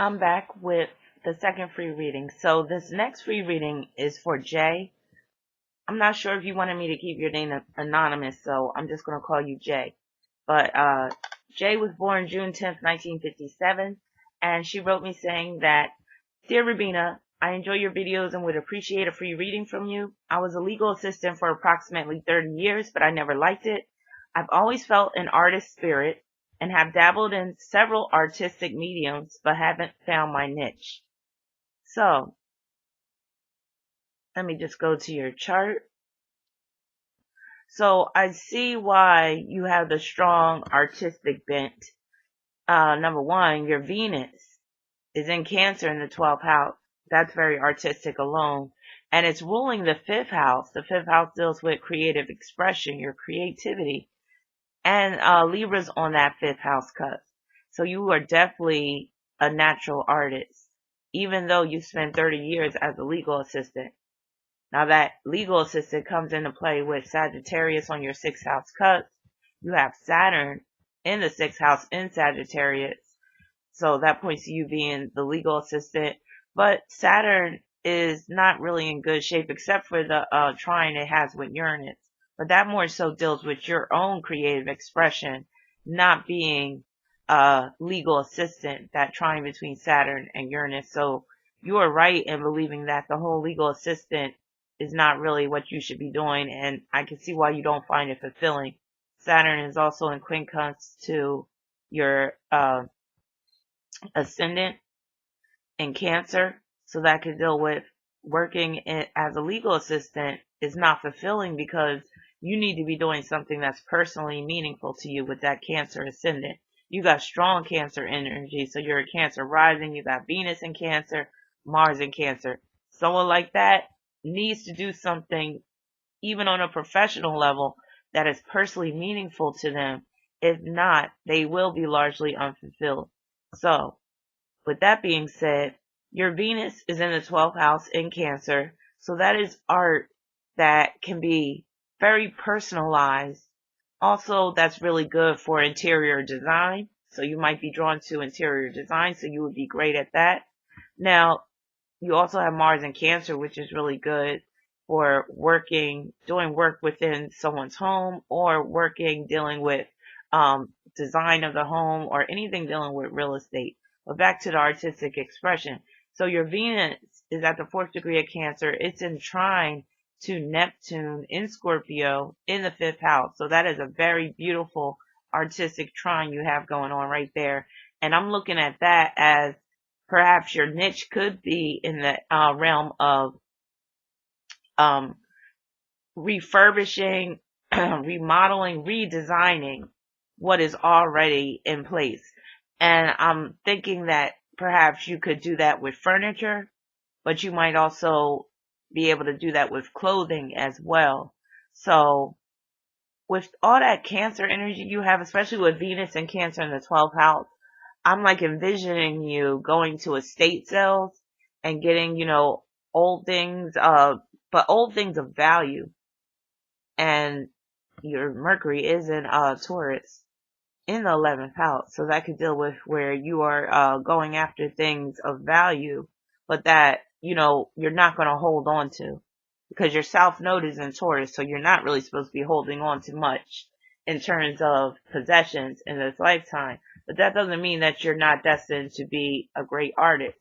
I'm back with the second free reading. So this next free reading is for Jay. I'm not sure if you wanted me to keep your name anonymous, so I'm just going to call you Jay. But Jay was born June 10th, 1957, and she wrote me saying that, Dear Rabina, I enjoy your videos and would appreciate a free reading from you. I was a legal assistant for approximately 30 years, but I never liked it. I've always felt an artist spirit and have dabbled in several artistic mediums, but haven't found my niche. So, let me just go to your chart. So, I see why you have the strong artistic bent. Number one, your Venus is in Cancer in the 12th house. That's very artistic alone. And it's ruling the 5th house. The 5th house deals with creative expression, your creativity. And Libra's on that 5th house cusp. So you are definitely a natural artist, even though you spent 30 years as a legal assistant. Now that legal assistant comes into play with Sagittarius on your 6th house cusp. You have Saturn in the 6th house in Sagittarius. So that points to you being the legal assistant. But Saturn is not really in good shape except for the trine it has with Uranus. But that more so deals with your own creative expression, not being a legal assistant, that trine between Saturn and Uranus. So you are right in believing that the whole legal assistant is not really what you should be doing, and I can see why you don't find it fulfilling. Saturn is also in quincunx to your ascendant in Cancer, so that could deal with working as a legal assistant is not fulfilling because you need to be doing something that's personally meaningful to you with that Cancer ascendant. You got strong Cancer energy, so you're a Cancer rising, you got Venus in Cancer, Mars in Cancer. Someone like that needs to do something, even on a professional level, that is personally meaningful to them. If not, they will be largely unfulfilled. So, with that being said, your Venus is in the 12th house in Cancer, so that is art that can be very personalized. Also, that's really good for interior design, so you might be drawn to interior design, so you would be great at that. Now, you also have Mars in Cancer, which is really good for doing work within someone's home or dealing with design of the home or anything dealing with real estate. But back to the artistic expression. So your Venus is at the 4th degree of Cancer. It's in trine to Neptune in Scorpio in the 5th house. So that is a very beautiful artistic trine you have going on right there. And I'm looking at that as perhaps your niche could be in the realm of um, refurbishing, remodeling, redesigning what is already in place. And I'm thinking that perhaps you could do that with furniture, but you might also be able to do that with clothing as well. So with all that Cancer energy you have, especially with Venus and Cancer in the 12th house, I'm like envisioning you going to estate sales and getting, old things, but old things of value. And your Mercury is in Taurus in the 11th house, so that could deal with where you are going after things of value, but that you're not going to hold on to because your South Node is in Taurus, so you're not really supposed to be holding on to much in terms of possessions in this lifetime. But that doesn't mean that you're not destined to be a great artist.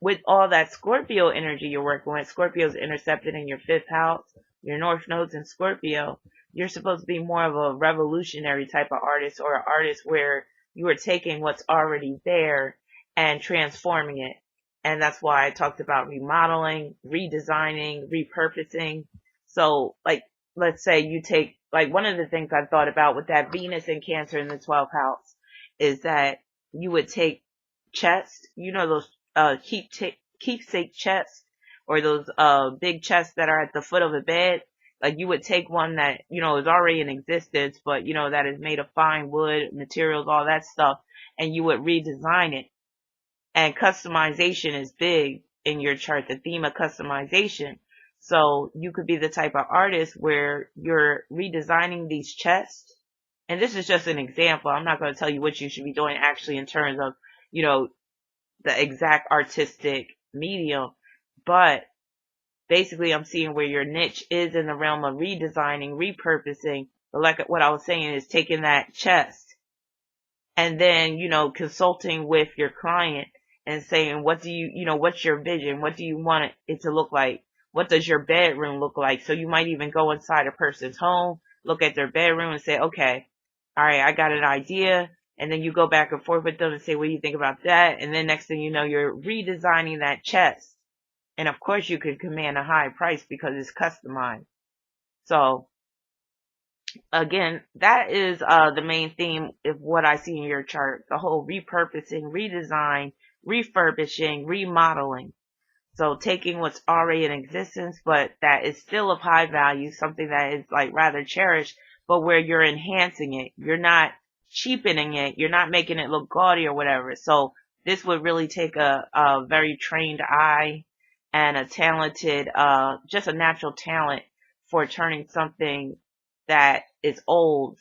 With all that Scorpio energy you're working with, Scorpio's intercepted in your 5th house, your North Node's in Scorpio, you're supposed to be more of a revolutionary type of artist, or an artist where you are taking what's already there and transforming it. And that's why I talked about remodeling, redesigning, repurposing. So, like, let's say you take, like, one of the things I've thought about with that Venus and Cancer in the 12th house is that you would take chests, those keepsake chests, or those big chests that are at the foot of a bed. Like, you would take one that is already in existence, but that is made of fine wood materials, all that stuff, and you would redesign it. And customization is big in your chart, the theme of customization. So you could be the type of artist where you're redesigning these chests. And this is just an example. I'm not going to tell you what you should be doing actually in terms of, the exact artistic medium, but basically I'm seeing where your niche is in the realm of redesigning, repurposing. But like what I was saying is taking that chest and then, consulting with your client and saying, what do what's your vision? What do you want it to look like? What does your bedroom look like? So you might even go inside a person's home, look at their bedroom and say, okay, all right, I got an idea. And then you go back and forth with them and say, what do you think about that? And then next thing you know, you're redesigning that chest. And of course you could command a high price because it's customized. So again, that is the main theme of what I see in your chart. The whole repurposing, redesign, refurbishing, remodeling. So taking what's already in existence, but that is still of high value, something that is like rather cherished, but where you're enhancing it. You're not cheapening it. You're not making it look gaudy or whatever. So this would really take a very trained eye and a talented, just a natural talent for turning something that is old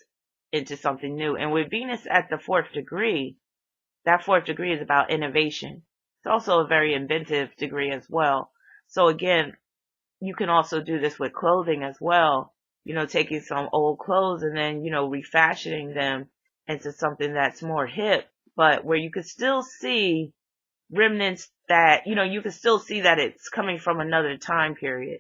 into something new. And with Venus at the fourth degree, that fourth degree is about innovation. It's also a very inventive degree as well. So again, you can also do this with clothing as well. Taking some old clothes and then, refashioning them into something that's more hip, but where you could still see remnants that, you can still see that it's coming from another time period.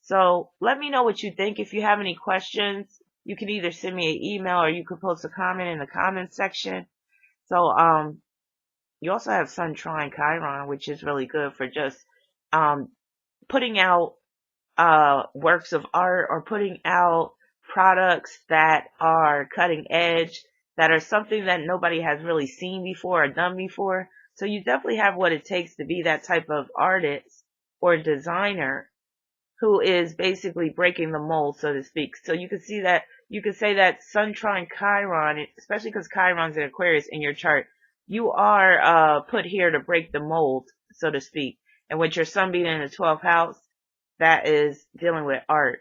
So let me know what you think. If you have any questions, you can either send me an email or you could post a comment in the comments section. So, you also have Sun trine Chiron, which is really good for just um, putting out works of art or putting out products that are cutting edge, that are something that nobody has really seen before or done before. So you definitely have what it takes to be that type of artist or designer who is basically breaking the mold, so to speak. So you can see that, you could say that Sun trine Chiron, especially because Chiron's in Aquarius in your chart, you are put here to break the mold, so to speak. And with your sun being in the 12th house, that is dealing with art,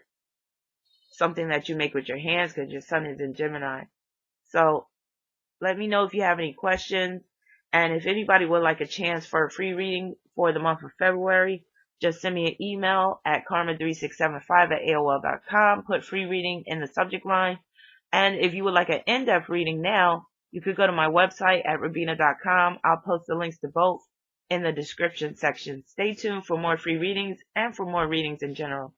something that you make with your hands because your sun is in Gemini. So let me know if you have any questions. And if anybody would like a chance for a free reading for the month of February, just send me an email at karma3675@aol.com. Put free reading in the subject line. And if you would like an in-depth reading now, you could go to my website at rabina.com. I'll post the links to both in the description section. Stay tuned for more free readings and for more readings in general.